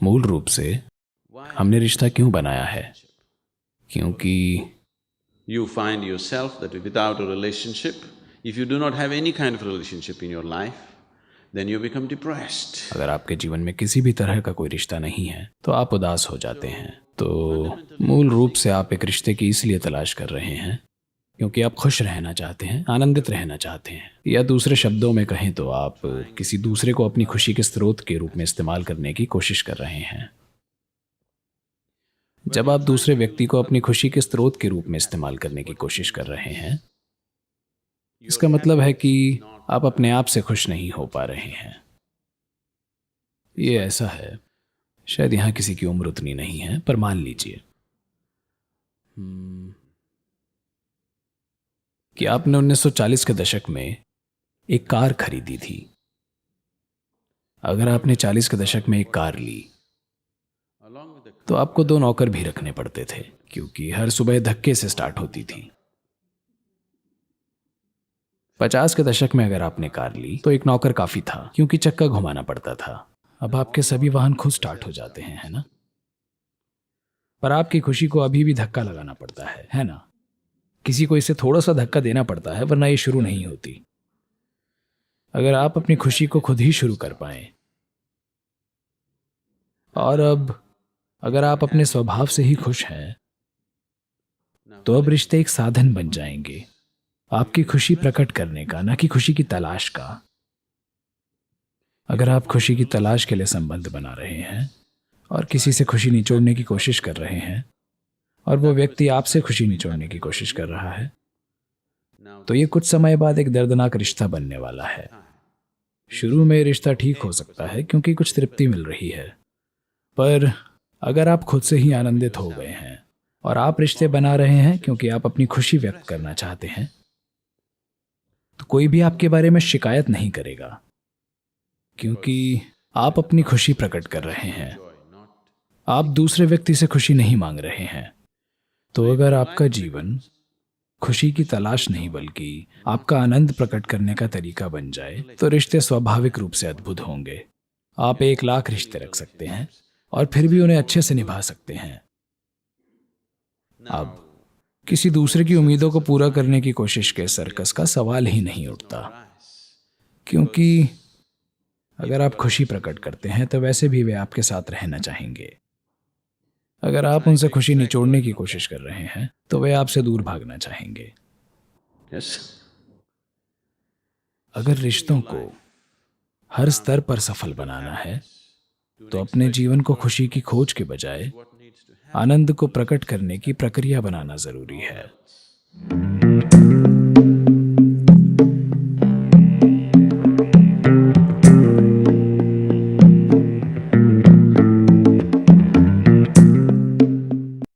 मूल रूप से हमने रिश्ता क्यों बनाया है? क्योंकि You find yourself that without a relationship, if you do not have any kind of relationship in your life, then you become depressed. अगर आपके जीवन में किसी भी तरह का कोई रिश्ता नहीं है तो आप उदास हो जाते हैं। तो मूल रूप से आप एक रिश्ते की इसलिए तलाश कर रहे हैं क्योंकि आप खुश रहना चाहते हैं, आनंदित रहना चाहते हैं, या दूसरे शब्दों में कहें तो आप किसी दूसरे को अपनी खुशी के स्रोत के रूप में इस्तेमाल करने की कोशिश कर रहे हैं। जब आप दूसरे व्यक्ति को अपनी खुशी के स्रोत के रूप में इस्तेमाल करने की कोशिश कर रहे हैं, इसका मतलब है कि आप अपने आप से खुश नहीं हो पा रहे हैं। ये ऐसा है, शायद यहाँ किसी की उम्र उतनी नहीं है, पर मान लीजिए कि आपने 1940 के दशक में एक कार खरीदी थी। अगर आपने 40 के दशक में एक कार ली तो आपको 2 नौकर भी रखने पड़ते थे क्योंकि हर सुबह धक्के से स्टार्ट होती थी। 50 के दशक में अगर आपने कार ली तो एक नौकर काफी था क्योंकि चक्का घुमाना पड़ता था। अब आपके सभी वाहन खुद स्टार्ट हो जाते हैं, है ना? पर आपकी खुशी को अभी भी धक्का लगाना पड़ता है ना? किसी को इसे थोड़ा सा धक्का देना पड़ता है वरना ये शुरू नहीं होती। अगर आप अपनी खुशी को खुद ही शुरू कर पाएं, और अब अगर आप अपने स्वभाव से ही खुश हैं तो अब रिश्ते एक साधन बन जाएंगे आपकी खुशी प्रकट करने का, ना कि खुशी की तलाश का। अगर आप खुशी की तलाश के लिए संबंध बना रहे हैं और किसी से खुशी निचोड़ने की कोशिश कर रहे हैं और वो व्यक्ति आपसे खुशी निचोड़ने की कोशिश कर रहा है, तो ये कुछ समय बाद एक दर्दनाक रिश्ता बनने वाला है। शुरू में रिश्ता ठीक हो सकता है क्योंकि कुछ तृप्ति मिल रही है, पर अगर आप खुद से ही आनंदित हो गए हैं और आप रिश्ते बना रहे हैं क्योंकि आप अपनी खुशी व्यक्त करना चाहते हैं, तो कोई भी आपके बारे में शिकायत नहीं करेगा क्योंकि आप अपनी खुशी प्रकट कर रहे हैं। आप दूसरे व्यक्ति से खुशी नहीं मांग रहे हैं। तो अगर आपका जीवन खुशी की तलाश नहीं बल्कि आपका आनंद प्रकट करने का तरीका बन जाए तो रिश्ते स्वाभाविक रूप से अद्भुत होंगे। आप 1 लाख रिश्ते रख सकते हैं और फिर भी उन्हें अच्छे से निभा सकते हैं। अब किसी दूसरे की उम्मीदों को पूरा करने की कोशिश के सर्कस का सवाल ही नहीं उठता, क्योंकि अगर आप खुशी प्रकट करते हैं तो वैसे भी वे आपके साथ रहना चाहेंगे। अगर आप उनसे खुशी निचोड़ने की कोशिश कर रहे हैं तो वे आपसे दूर भागना चाहेंगे। Yes? अगर रिश्तों को हर स्तर पर सफल बनाना है तो अपने जीवन को खुशी की खोज के बजाय आनंद को प्रकट करने की प्रक्रिया बनाना जरूरी है।